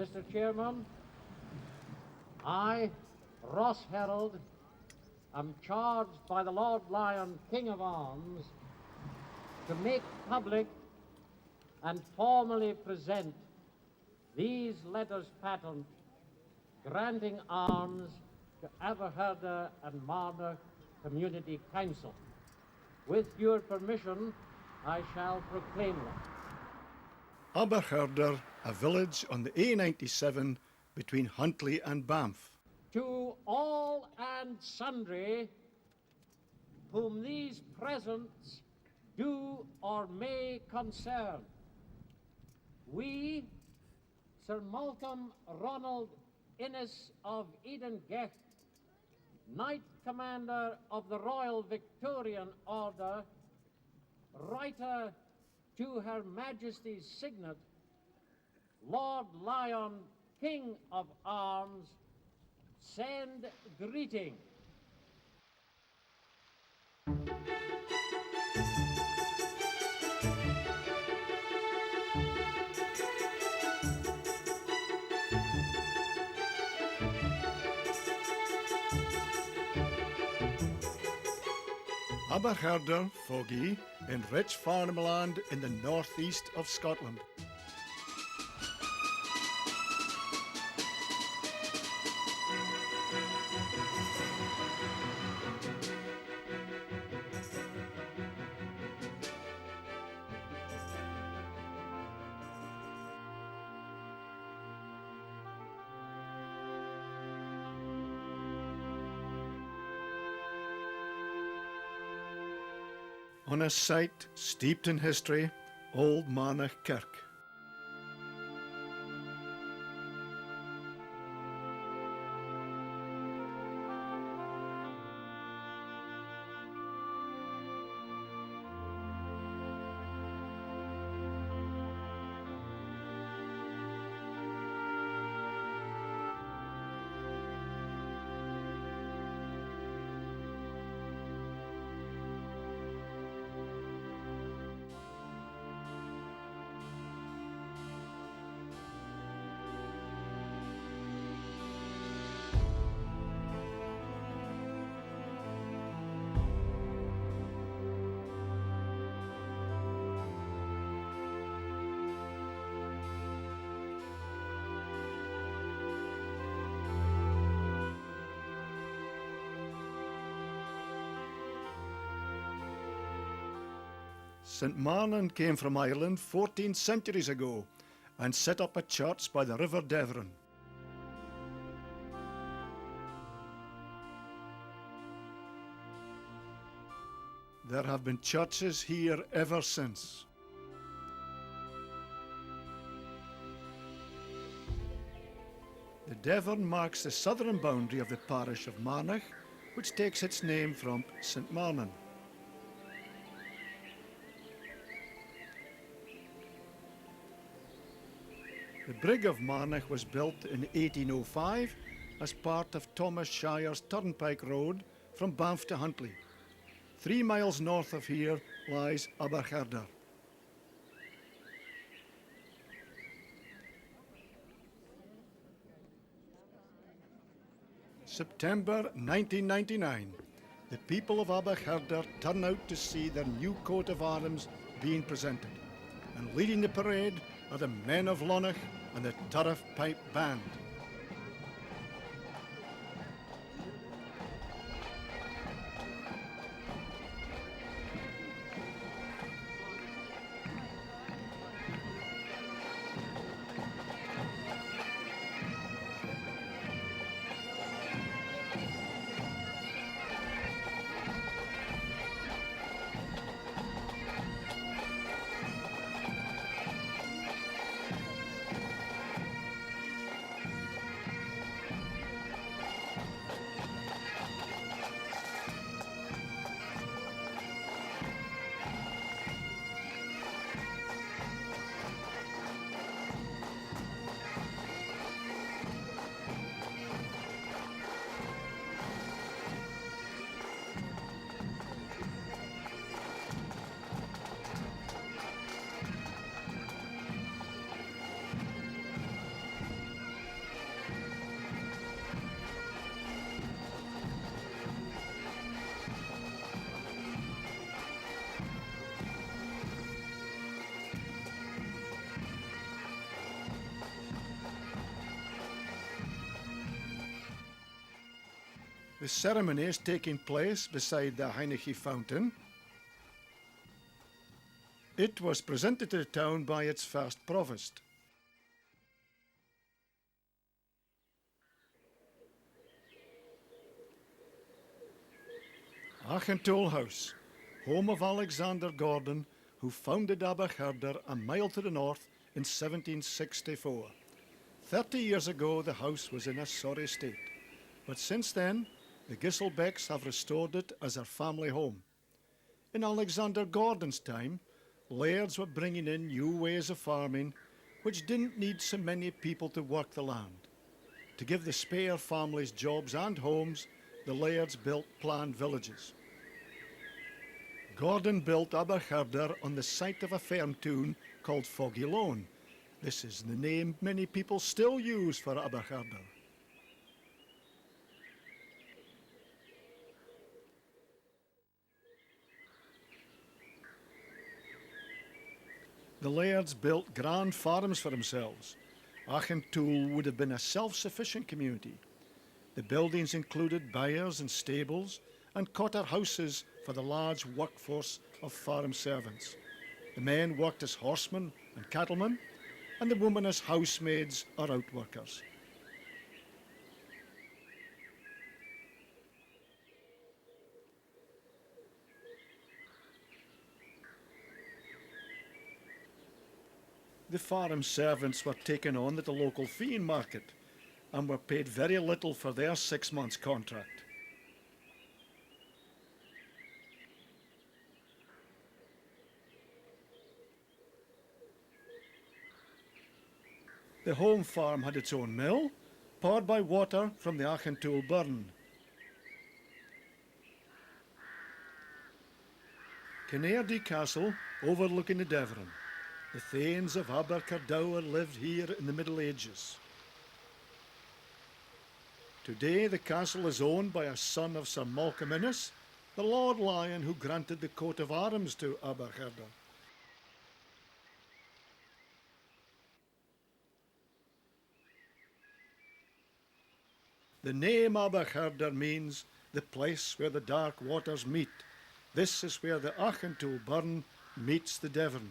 Mr. Chairman, I, Ross Herald, am charged by the Lord Lion, King of Arms, to make public and formally present these letters patent granting arms to Aberchirder and Marnock Community Council. With your permission, I shall proclaim them. Aberchirder, a village on the A97 between Huntly and Banff. To all and sundry whom these presents do or may concern, we, Sir Malcolm Ronald Innes of Edengecht, Knight Commander of the Royal Victorian Order, writer to Her Majesty's Signet, Lord Lion, King of Arms, send greeting. Aberchirder, Foggie, in rich farmland in the northeast of Scotland. On a site steeped in history, Old Marnock Kirk. St. Marnon came from Ireland 14 centuries ago and set up a church by the River Devon. There have been churches here ever since. The Devon marks the southern boundary of the parish of Marnock, which takes its name from St. Marnon. The brig of Marnock was built in 1805 as part of Thomas Shire's Turnpike Road from Banff to Huntly. 3 miles north of here lies Aberchirder. September 1999. The people of Aberchirder turn out to see their new coat of arms being presented. And leading the parade are the men of Lonach and the Turf Pipe Band. The ceremony is taking place beside the Heineke fountain. It was presented to the town by its first provost. Aberchirder House, home of Alexander Gordon, who founded Aberchirder a mile to the north in 1764. 30 years ago, the house was in a sorry state, but since then, the Gisselbecks have restored it as their family home. In Alexander Gordon's time, lairds were bringing in new ways of farming, which didn't need so many people to work the land. To give the spare families jobs and homes, the lairds built planned villages. Gordon built Aberchirder on the site of a ferm town called Foggieloan. This is the name many people still use for Aberchirder. The lairds built grand farms for themselves. Aberchirder would have been a self-sufficient community. The buildings included byres and stables and cottar houses for the large workforce of farm servants. The men worked as horsemen and cattlemen, and the women as housemaids or outworkers. The farm servants were taken on at the local fee market and were paid very little for their 6 months contract. The home farm had its own mill, powered by water from the Aberchirder burn. Kinnairdy Castle, overlooking the Devon. The Thanes of Aberchirder lived here in the Middle Ages. Today the castle is owned by a son of Sir Malcolm Innes, the Lord Lion who granted the coat of arms to Aberchirder. The name Aberchirder means the place where the dark waters meet. This is where the Aberchirder burn meets the Devon.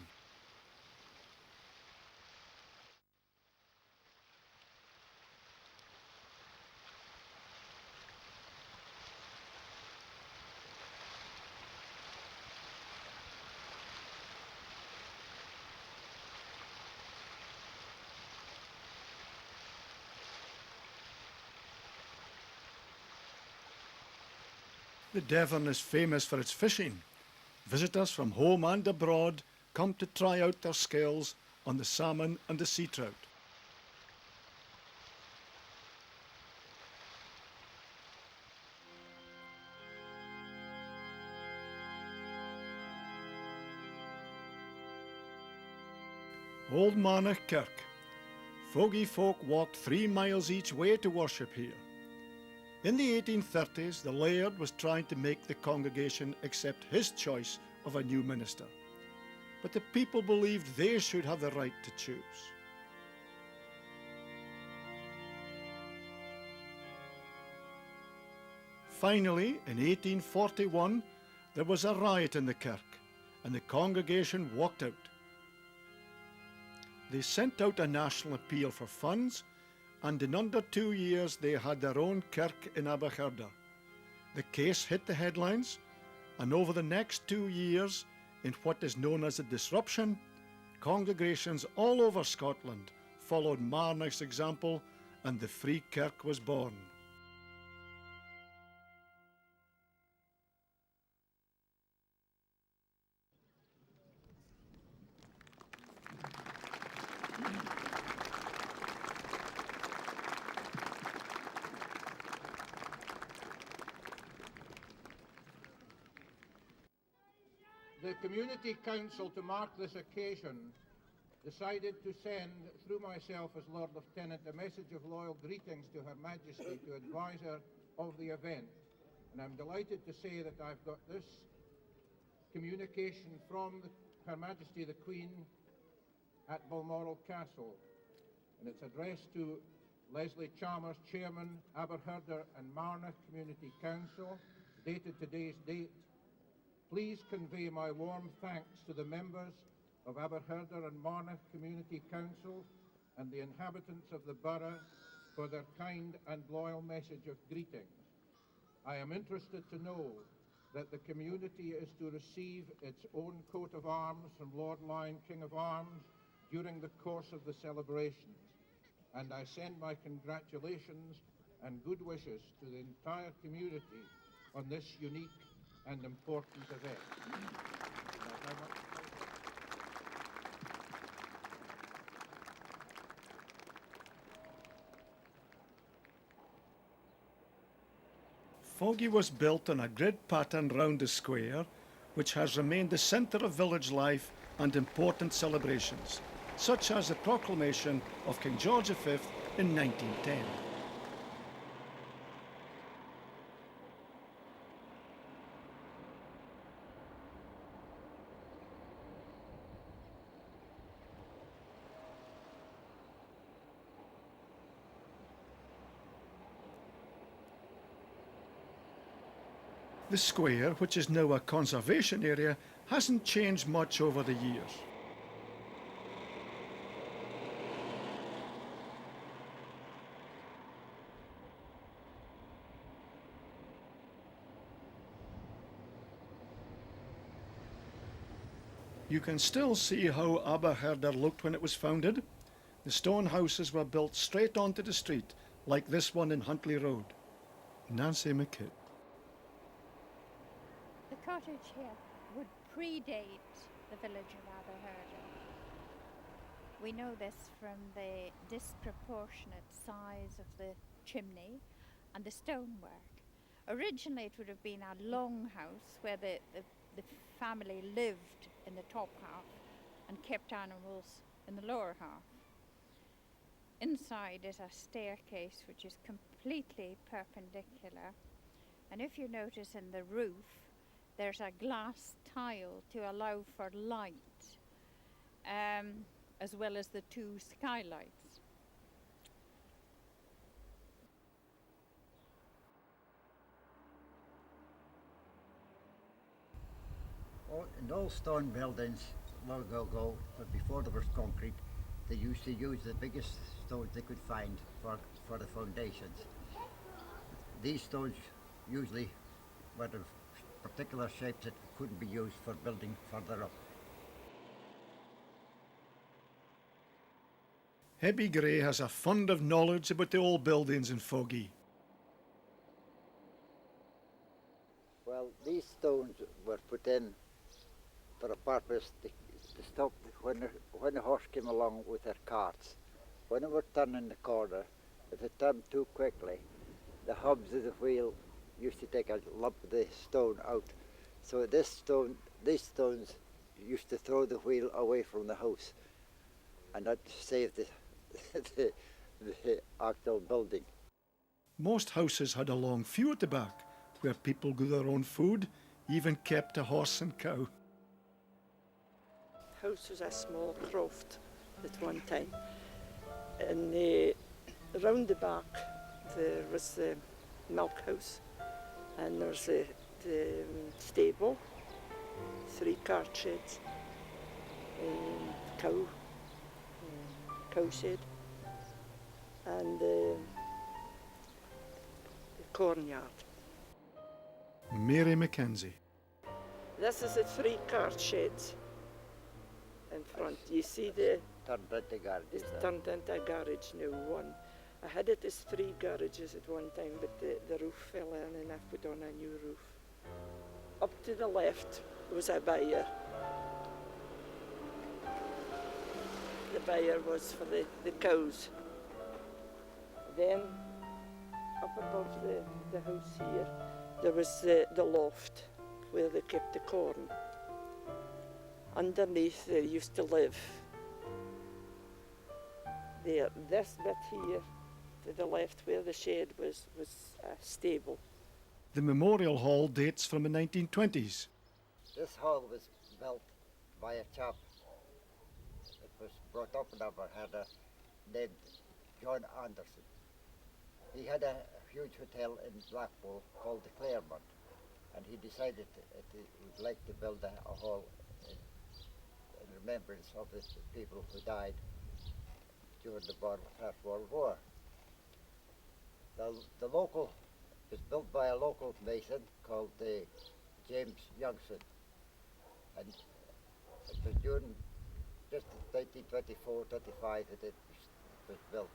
The Devon is famous for its fishing. Visitors from home and abroad come to try out their skills on the salmon and the sea trout. Old Marnock Kirk. Foggy folk walked 3 miles each way to worship here. In the 1830s, the laird was trying to make the congregation accept his choice of a new minister. But the people believed they should have the right to choose. Finally, in 1841, there was a riot in the kirk, and the congregation walked out. They sent out a national appeal for funds, and in under 2 years they had their own kirk in Aberchirder. The case hit the headlines, and over the next 2 years, in what is known as a disruption, congregations all over Scotland followed Marnock's example, and the free kirk was born. The Community Council, to mark this occasion, decided to send, through myself as Lord Lieutenant, a message of loyal greetings to Her Majesty to advise her of the event. And I'm delighted to say that I've got this communication from Her Majesty the Queen at Balmoral Castle. And it's addressed to Leslie Chalmers, Chairman, Aberchirder and Marnock Community Council, dated today's date, please convey my warm thanks to the members of Aberchirder and Marnock Community Council and the inhabitants of the borough for their kind and loyal message of greetings. I am interested to know that the community is to receive its own coat of arms from Lord Lion, King of Arms, during the course of the celebrations, and I send my congratulations and good wishes to the entire community on this unique and important event. Foggie was built on a grid pattern round the square, which has remained the centre of village life and important celebrations, such as the proclamation of King George V in 1910. The square, which is now a conservation area, hasn't changed much over the years. You can still see how Aberchirder looked when it was founded. The stone houses were built straight onto the street, like this one in Huntley Road. Nancy McKitt. The cottage here would predate the village of Aberchirder. We know this from the disproportionate size of the chimney and the stonework. Originally it would have been a longhouse where the family lived in the top half and kept animals in the lower half. Inside is a staircase which is completely perpendicular, and if you notice in the roof there's a glass tile to allow for light, as well as the two skylights. In all stone buildings long ago, but before there was concrete, they used to use the biggest stones they could find for the foundations. These stones usually were of particular shapes that couldn't be used for building further up. Hebby Gray has a fund of knowledge about the old buildings in Foggie. Well, these stones were put in for a purpose to stop when the horse came along with their carts. When it were turning the corner, if it turned too quickly, the hubs of the wheel used to take a lump of the stone out. So these stones used to throw the wheel away from the house, and that saved the actual building. Most houses had a long few at the back, where people grew their own food, even kept a horse and cow. The house was a small croft at one time, and round the back there was the milk house, and there's the stable, 3 cart sheds, cow shed, and the cornyard. Mary Mackenzie. This is the 3 cart sheds in front. You see Turned into garages. it's turned into a garage now. I had it as 3 garages at one time, but the roof fell in and I've put on a new roof. Up to the left was a byre. The byre was for the cows. Then up above the house here, there was the loft where they kept the corn. Underneath they used to live. There, this bit here to the left where the shed was a stable. The memorial hall dates from the 1920s. This hall was built by a chap that was brought up in Aberchirder named John Anderson. he had a huge hotel in Blackpool called the Claremont, and he decided that he would like to build a hall in remembrance of the people who died during the First World War. The local is built by a local mason called James Youngson, and it was during just 1924-25 that it was built,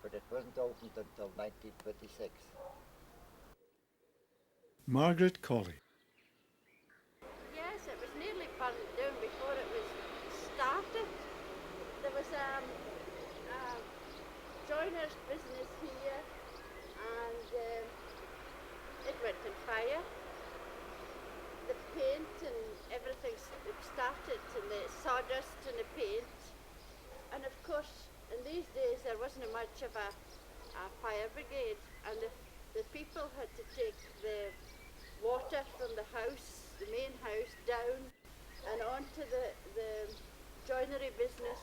but it wasn't opened until 1926. Margaret Colley. Yes, it was nearly burned down before it was started. There was a joiner's business here, and it went on fire. The paint and everything started, and the sawdust and the paint. And of course, in these days there wasn't much of a fire brigade, and the people had to take the water from the house, the main house, down and onto the joinery business,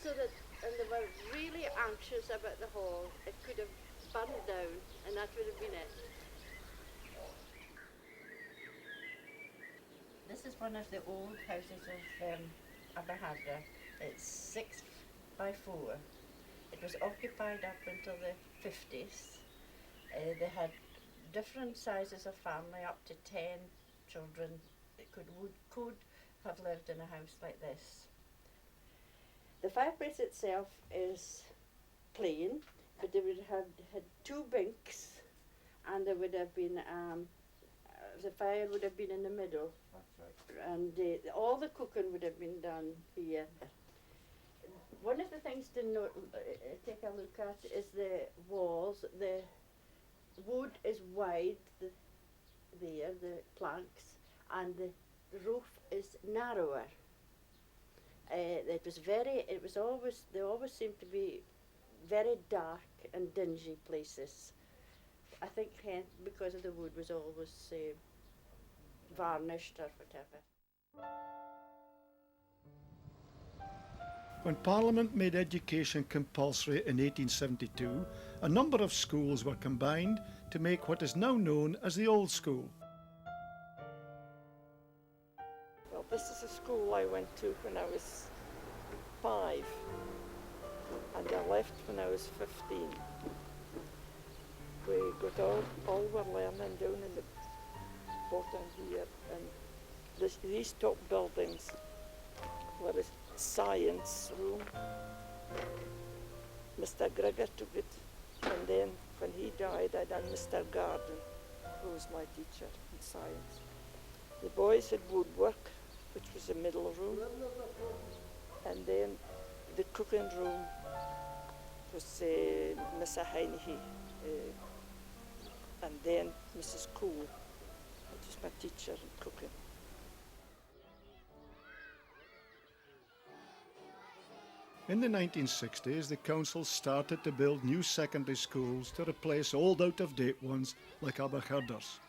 so that, and they were really anxious about the hall. It could have burned down, and that would have been it. This is one of the old houses of Aberchirder. It's 6 by 4. It was occupied up until the 50s. They had different sizes of family, up to 10 children that could have lived in a house like this. The fireplace itself is plain, but they would have had 2 binks, and there would have been the fire would have been in the middle. That's right. And all the cooking would have been done here. One of the things to take a look at is the walls. The wood is wide, the planks, and the roof is narrower. They always seemed to be very dark and dingy places. I think because of the wood was always varnished or whatever. When Parliament made education compulsory in 1872, a number of schools were combined to make what is now known as the Old School. Well, this is a school I went to when I was 5, and I left when I was 15. We got all we're learning down in the bottom here, and these top buildings were a science room. Mr. Gregor took it, and then when he died, I done Mr. Garden, who was my teacher in science. The boys had woodwork, which was the middle room, and then the cooking room was Mr. Heineke, and then Mrs. Cool, which was my teacher in cooking. In the 1960s, the council started to build new secondary schools to replace old out-of-date ones like Aberchirder's.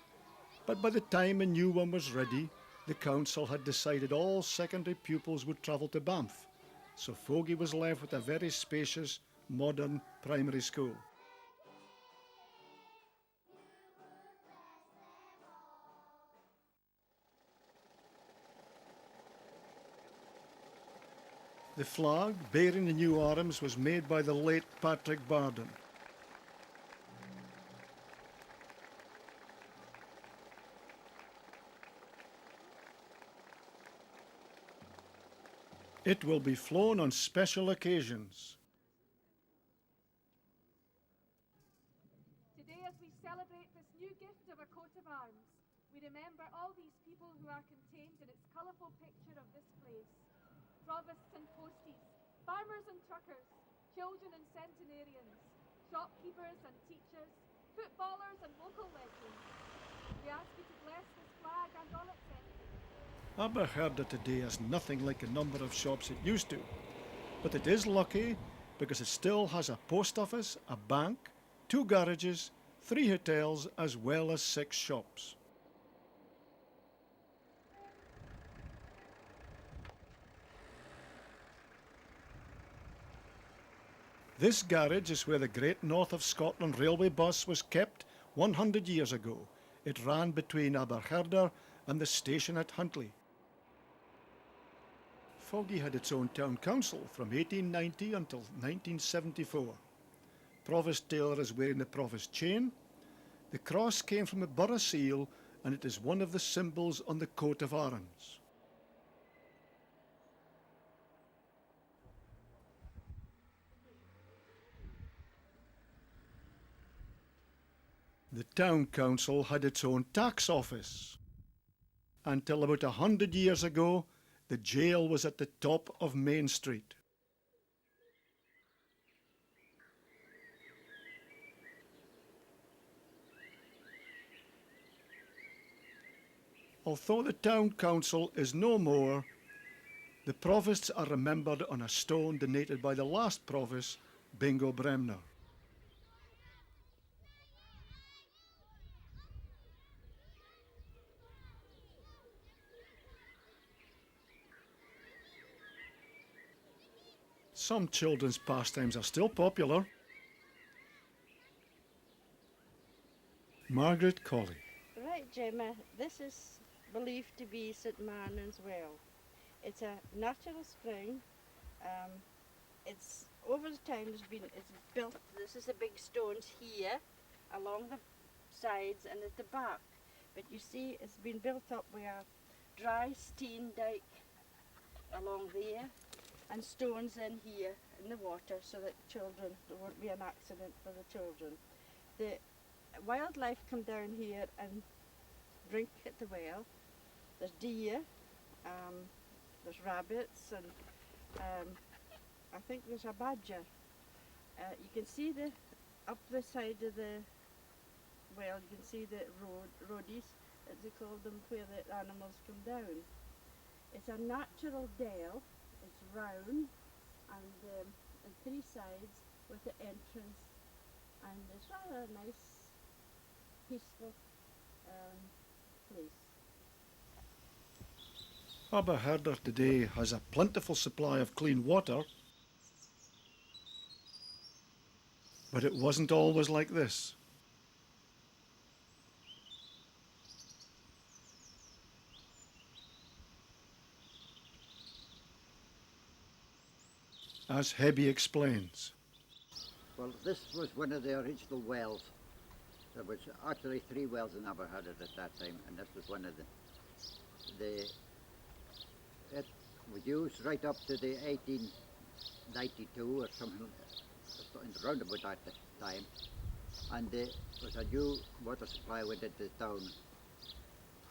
But by the time a new one was ready, the council had decided all secondary pupils would travel to Banff, so Foggie was left with a very spacious, modern primary school. The flag bearing the new arms was made by the late Patrick Barden. It will be flown on special occasions. Today, as we celebrate this new gift of a coat of arms, we remember all these people who are contained in its colourful picture of this place. Provosts and posties, farmers and truckers, children and centenarians, shopkeepers and teachers, footballers and local legends. We ask you to bless this flag and all its entities. Aberchirder today has nothing like the number of shops it used to, but it is lucky because it still has a post office, a bank, 2 garages, 3 hotels, as well as 6 shops. This garage is where the Great North of Scotland railway bus was kept 100 years ago. It ran between Aberchirder and the station at Huntly. Foggy had its own town council from 1890 until 1974. Provost Taylor is wearing the provost chain. The cross came from a borough seal and it is one of the symbols on the coat of arms. The town council had its own tax office. Until about 100 years ago, the jail was at the top of Main Street. Although the town council is no more, the provosts are remembered on a stone donated by the last provost, Bingo Bremner. Some children's pastimes are still popular. Margaret Colley. Right, Gemma, this is believed to be St Marnin's Well. It's a natural spring. It's over the time it's built. This is the big stones here, along the sides and at the back. But you see, it's been built up with a dry stone dike along there, and stones in here in the water, so that there won't be an accident for the children. The wildlife come down here and drink at the well. There's deer, there's rabbits, and I think there's a badger. You can see up the side of the well, you can see the roadies, as they call them, where the animals come down. It's a natural dale. It's round and three sides with the entrance, and it's rather a nice, peaceful place. Aberchirder today has a plentiful supply of clean water, but it wasn't always like this. As Hebby explains. Well, this was one of the original wells. There was actually 3 wells in Aberchirder at that time, and this was one of them. It was used right up to the 1892 or something, around about that time. And there was a new water supply went into the town,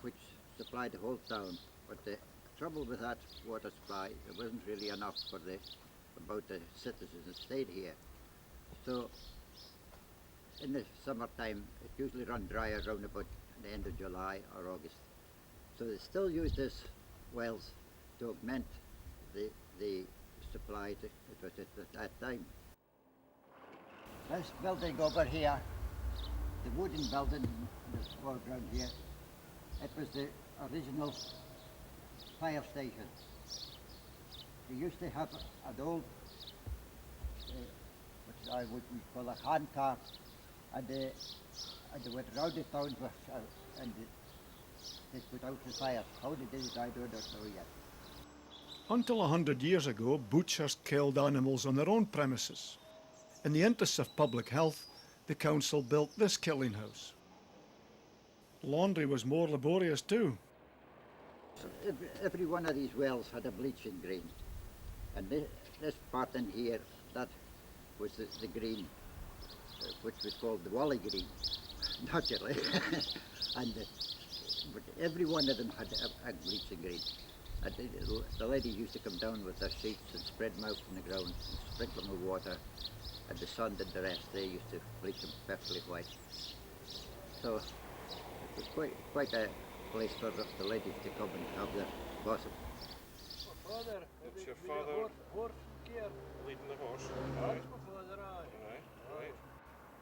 which supplied the whole town. But the trouble with that water supply, there wasn't really enough for about the citizens that stayed here. So in the summertime, it usually run dry around about the end of July or August. So they still use these wells to augment the supply that was at that time. This building over here, the wooden building in this foreground here, it was the original fire station. They used to have an old, which I would call a hand cart, and they went around the town and they put out the fires. How they did it, I don't know yet. Until 100 years ago, butchers killed animals on their own premises. In the interests of public health, the council built this killing house. Laundry was more laborious too. So every one of these wells had a bleaching green. And this part in here, that was the green, which was called the Wally green, naturally. But every one of them had a bleaching green. And the lady used to come down with their sheets and spread them out on the ground and sprinkle them with water. And the sun did the rest. They used to bleach them perfectly white. So it was quite a place for the ladies to come and have their gossip. Father, that's your father leading the horse. That's my father, aye. Right.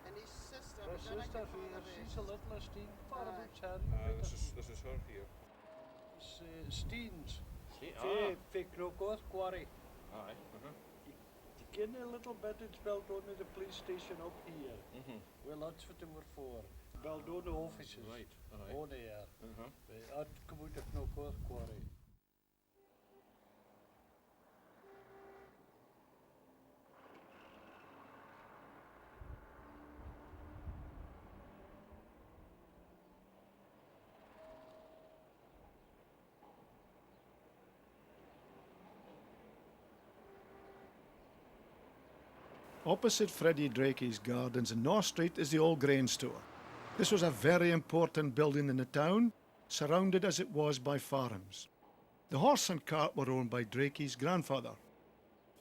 And his sister, she's a little Steen, far about 10. This is her here. It's Steens. Ah. Fake Crocoth Quarry. Aye. begin a little bit, it's Baldona, the police station up here. Well, that's what they were for. Baldona offices. Right, On air. I'd come out of no quarry. Opposite Freddie Drakey's gardens in North Street is the old grain store. This was a very important building in the town, surrounded as it was by farms. The horse and cart were owned by Drakey's grandfather.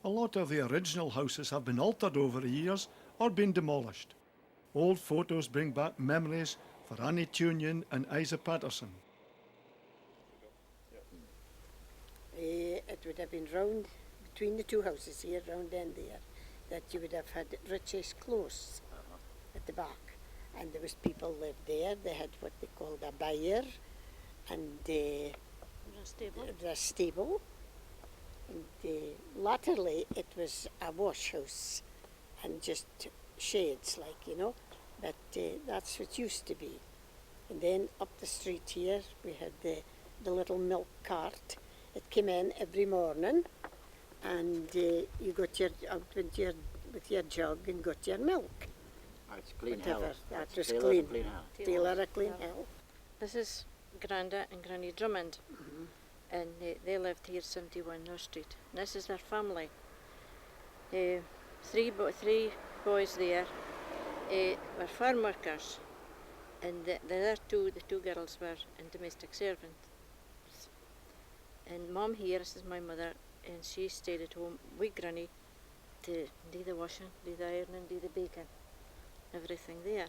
A lot of the original houses have been altered over the years or been demolished. Old photos bring back memories for Annie Tunion and Isa Patterson. It would have been round between the two houses here, round end there, that you would have had Rich's Close at the back. And there was people lived there. They had what they called a byre and a stable. And latterly it was a wash house and just shades, like, you know. But that's what used to be. And then up the street here we had the little milk cart. It came in every morning, and you got out with your jug and got your milk. It's clean Whatever. hell. That It's was Taylor clean. Clean hell. Taylor a clean hell. This is Granda and Granny Drummond, and they lived here 71 North Street. And this is their family. Three boys there were farm workers, and the two girls were in domestic servants. And Mum here, this is my mother, and she stayed at home with Granny to do the washing, do the ironing, do the baking, everything there.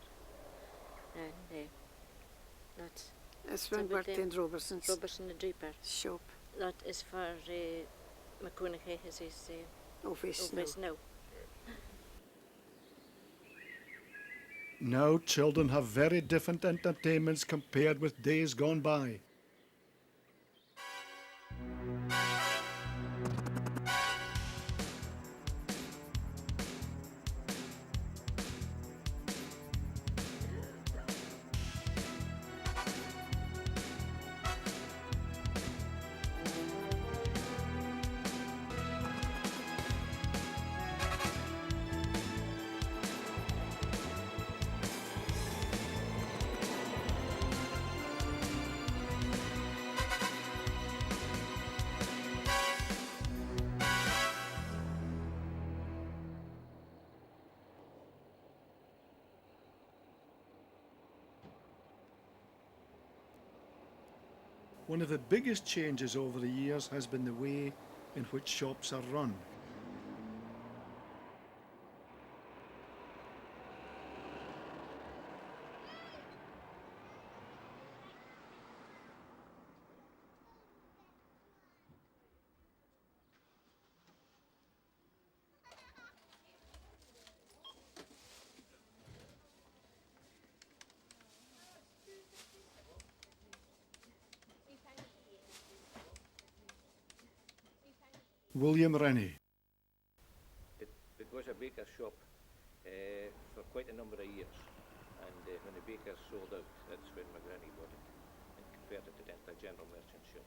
And This one worked in Robertson the Draper shop. That is for McConaughey, his Office now. Now children have very different entertainments compared with days gone by. One of the biggest changes over the years has been the way in which shops are run. William Rennie. It was a baker's shop for quite a number of years, and when the bakers sold out, that's when my granny bought it and converted it into a general merchant shop.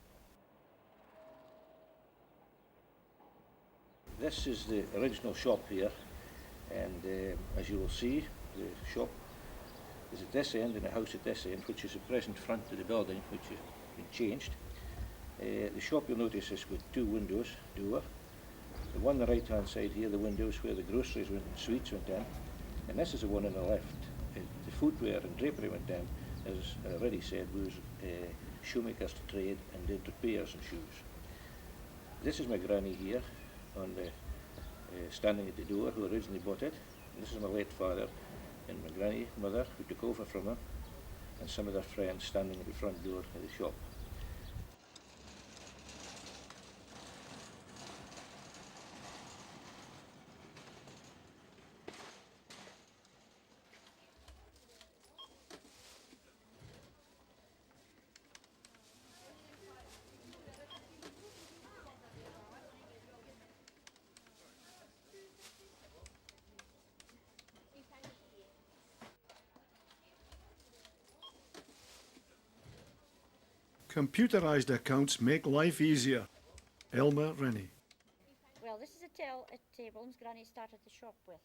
This is the original shop here, and as you will see, the shop is at this end and the house at this end, which is the present front of the building, which has been changed. The shop, you'll notice, is with two windows, door. The one on the right hand side here, the windows where the groceries went and sweets went in, and this is the one on the left. The footwear and drapery went in, as I already said, was shoemakers to trade and did repairs and shoes. This is my granny here, on the standing at the door, who originally bought it. And this is my late father and my granny mother, who took over from him, and some of their friends standing at the front door of the shop. Computerised accounts make life easier. Elmer Rennie. Well, this is a tale at Wilm's Granny started the shop with.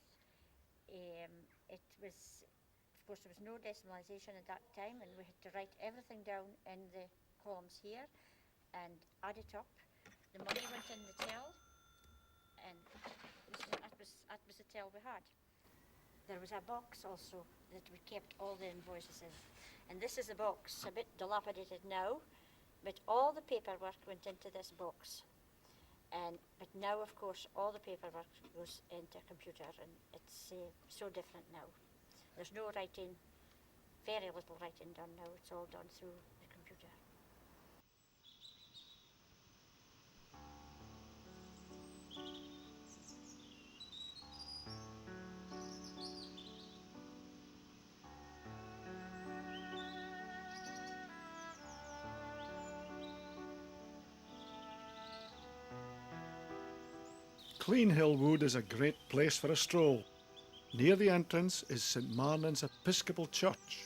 It was, of course, there was no decimalisation at that time, and we had to write everything down in the columns here and add it up. The money went in the till, and that was the till we had. There was a box also that we kept all the invoices in. And this is a box, a bit dilapidated now, but all the paperwork went into this box. But now, of course, all the paperwork goes into a computer, and it's so different now. There's no writing, very little writing done now. It's all done through the computer. Clean Hill Wood is a great place for a stroll. Near the entrance is St Marnin's Episcopal Church.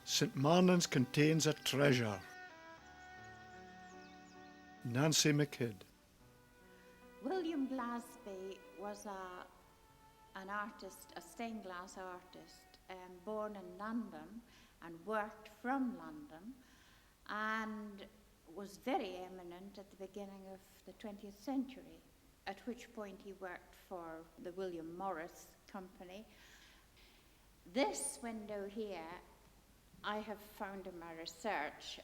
St Marnin's contains a treasure. Nancy McKidd. William Glasby was an artist, a stained glass artist, born in London and worked from London, and was very eminent at the beginning of the 20th century, at which point he worked for the William Morris Company. This window here, I have found in my research,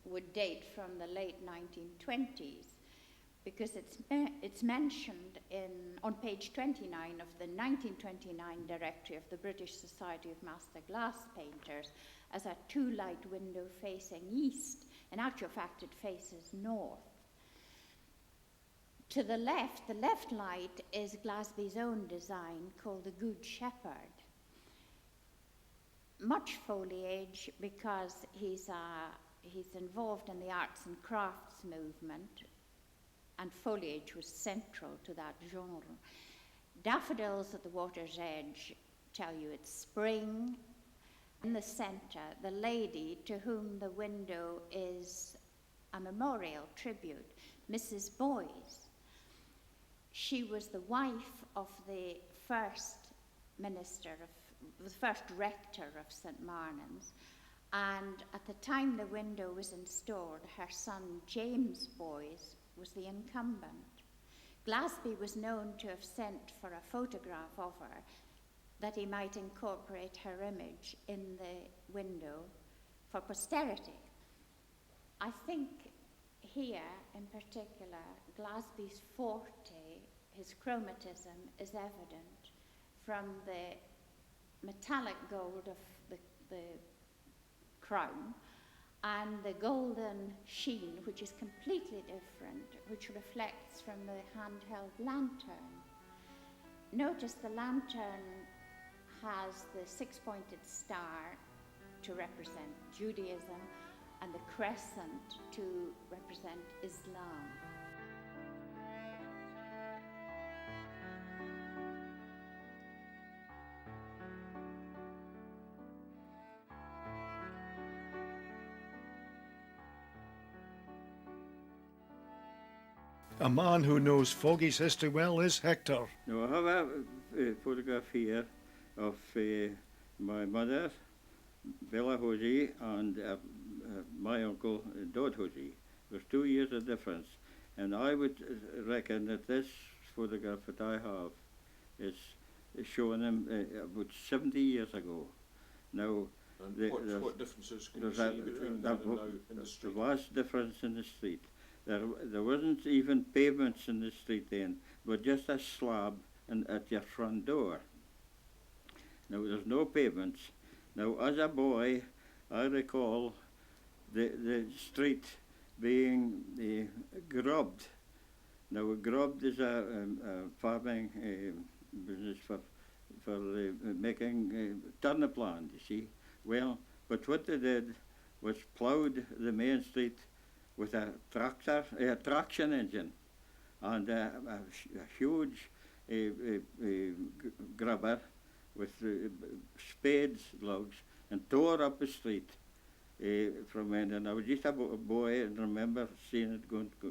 would date from the late 1920s, because it's mentioned on page 29 of the 1929 Directory of the British Society of Master Glass Painters as a two-light window facing east. In actual fact, it faces north. To the left light is Glasby's own design called the Good Shepherd. Much foliage because he's involved in the arts and crafts movement, and foliage was central to that genre. Daffodils at the water's edge tell you it's spring. In the centre, the lady to whom the window is a memorial tribute, Mrs. Boyes. She was the wife of the first rector of St Marnin's, and at the time the window was installed, her son James Boyes was the incumbent. Glasby was known to have sent for a photograph of her that he might incorporate her image in the window for posterity. I think here, in particular, Glasby's forte, his chromatism, is evident from the metallic gold of the crown and the golden sheen, which is completely different, which reflects from the handheld lantern. Notice the lantern has the six-pointed star to represent Judaism and the crescent to represent Islam. A man who knows Foggie's history well is Hector. Now I have a photograph here of my mother, Bella Hosey, and my uncle, Dod Hosey. There's 2 years of difference. And I would reckon that this photograph that I have is showing him about 70 years ago. Now, what differences can you see between then and now in the street? There was difference in the street. There wasn't even pavements in the street then, but just a slab at your front door. Now there's no pavements. Now as a boy, I recall the street being grubbed. Now grubbed is a farming business for making turnip land, you see. Well, but what they did was ploughed the main street with a traction engine, and a huge grubber with spades logs and tore up the street from when. And I was just a boy and remember seeing it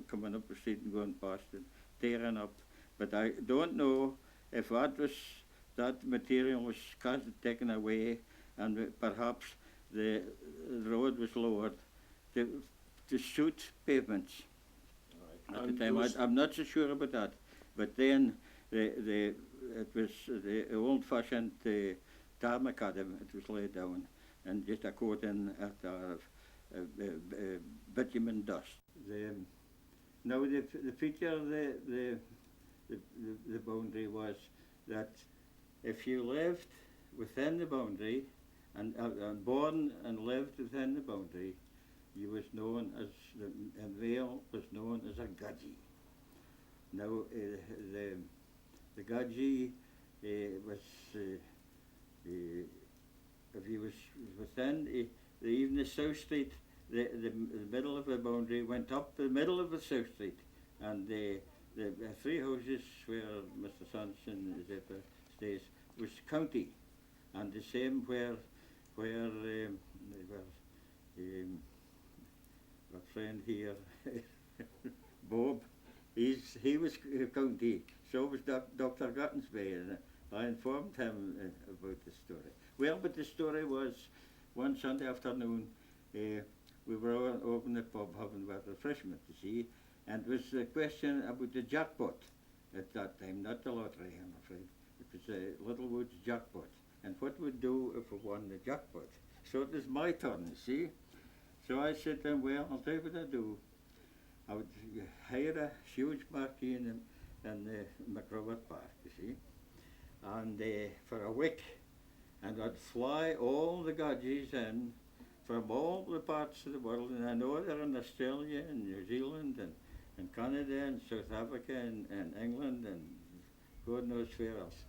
coming up the street and going past it, tearing up. But I don't know if that material was taken away, and perhaps the road was lowered to suit pavements at the time. I'm not so sure about that. But then it was the old-fashioned tarmacadam. It was laid down, and just a coating of bitumen dust. Now the feature of the boundary was that if you lived within the boundary and born and lived within the boundary, you was known as, and Vale was known as a gadgie. Now the gadgie was, if you was within even the South Street, the middle of the boundary went up the middle of the South Street, and the three houses where Mr. Sanderson stays was county, and the same where our friend here, Bob, he was county. So was Dr. Gattensby, and I informed him about the story. Well, but the story was one Sunday afternoon. We were open the pub having refreshment, you see, and it was a question about the jackpot at that time, not the lottery, I'm afraid. It was a Littlewoods jackpot, and what we'd do if we won the jackpot. So it was my turn, you see. So I said to him, well, I'll tell you what I'd do. I would hire a huge marquee in McRobert Park, you see, and for a week, and I'd fly all the gadgies in from all the parts of the world, and I know they're in Australia and New Zealand and Canada and South Africa and England and God knows where else.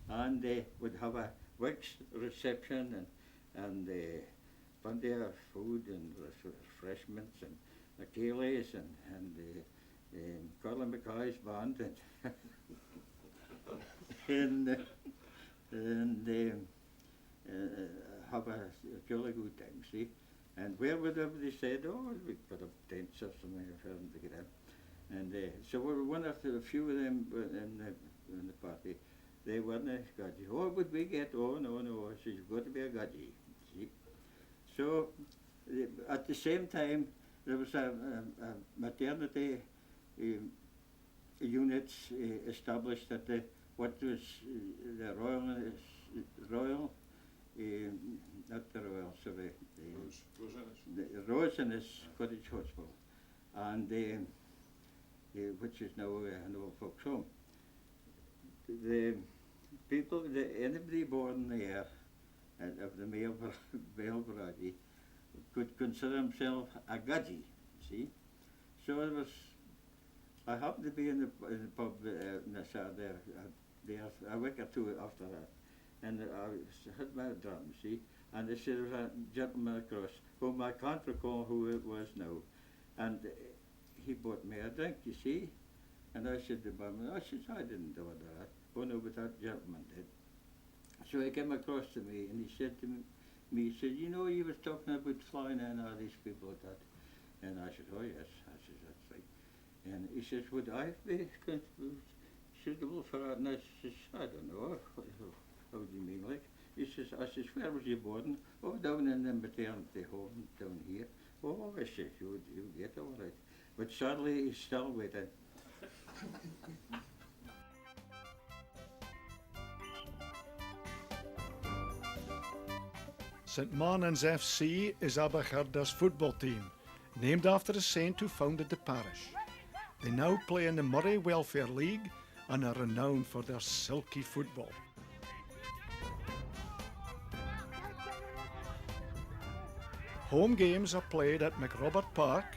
And they would have a week's reception and plenty of food and refreshments and Achilles and Colin Mackay's band and have a jolly good time, see. And where would everybody say, oh, we put up tents or something for them to get out. And so we were one of the few of them in the party. They weren't a gadgie. Oh, would we get? Oh, no. I said, you've got to be a gadgie, see. So at the same time, there was a maternity units established at what was the not the Royal, sorry, the Rosinus Cottage Hospital, and which is now an old folks' home. The people, anybody born there of the male variety could consider himself a gadgie, see. So I happened to be in the pub in the Saturday there a week or two after that, and I had my drum, see, and they said there was a gentleman across, whom I can't recall who it was now, and he bought me a drink, you see, and I said to the barman, I didn't order that. Oh no, but that gentleman did. So he came across to me and he said to me, he said, you know, you was talking about flying in all these people at that. And I said, oh yes. I said, that's right. And he says, would I be suitable for that? And I says, I don't know. How do you mean, like? I says, where was you born? Oh, down in the maternity home down here. Oh, I said, you get all right. But sadly, he's still waiting. St Marnin's FC is Aberchirder's football team, named after a saint who founded the parish. They now play in the Moray Welfare League and are renowned for their silky football. Home games are played at McRobert Park,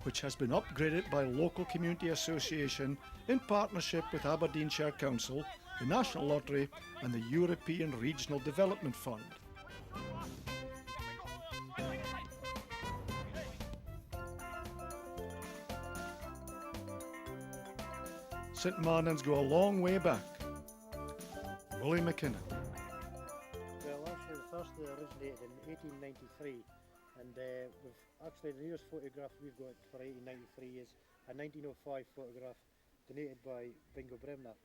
which has been upgraded by local community association in partnership with Aberdeenshire Council, the National Lottery and the European Regional Development Fund. St Marnin's go a long way back. Willie McKinnon. Well, actually, the first originated in 1893, and we've actually the nearest photograph we've got for 1893 is a 1905 photograph donated by Bingo Bremner.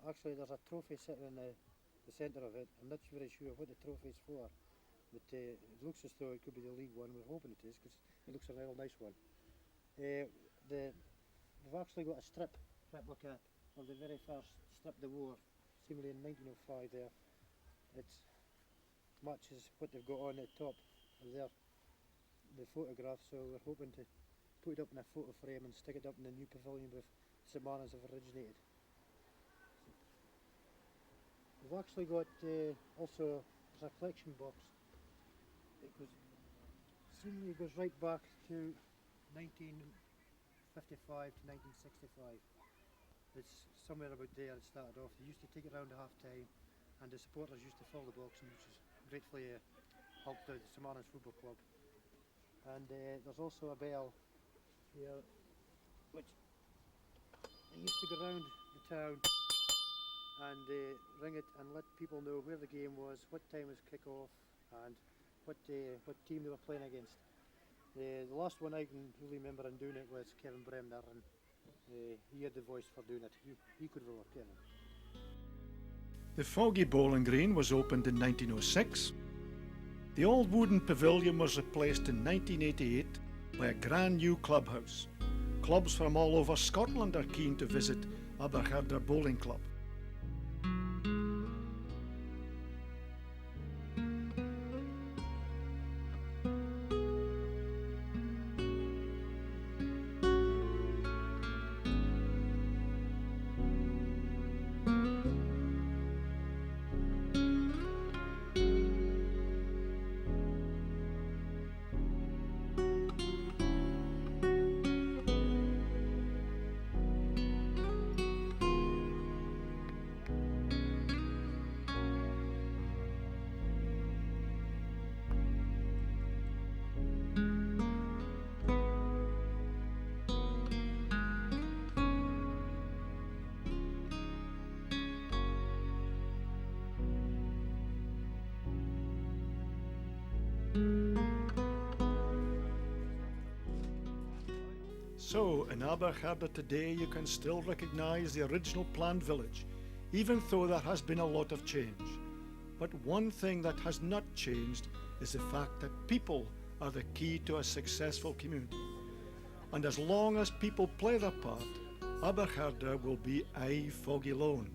Actually, there's a trophy sitting in the centre of it. I'm not very sure what the trophy is for, but it looks as though it could be the league one. We're hoping it is because it looks a real nice one. We've actually got a strip replica of the very first strip they wore, seemingly in 1905 there. It's matches what they've got on the top of the photograph, so we're hoping to put it up in a photo frame and stick it up in the new pavilion with St Martin's have originated. We've actually got also there's a collection box. Seemingly goes right back to 1955 to 1965. It's somewhere about there it started off. They used to take it around at half time, and the supporters used to fill the box, which is gratefully helped out the St Martin's Football Club. And there's also a bell here, which they used to go around the town and ring it and let people know where the game was, what time was kick-off, and what team they were playing against. The last one I can really remember in doing it was Kevin Bremner, and he had the voice for doing it. He could have worked in it. The Foggy Bowling Green was opened in 1906. The old wooden pavilion was replaced in 1988 by a grand new clubhouse. Clubs from all over Scotland are keen to visit Aberchirder Bowling Club. So, in Aberchirder today you can still recognise the original planned village, even though there has been a lot of change. But one thing that has not changed is the fact that people are the key to a successful community. And as long as people play their part, Aberchirder will be aye Foggieloan.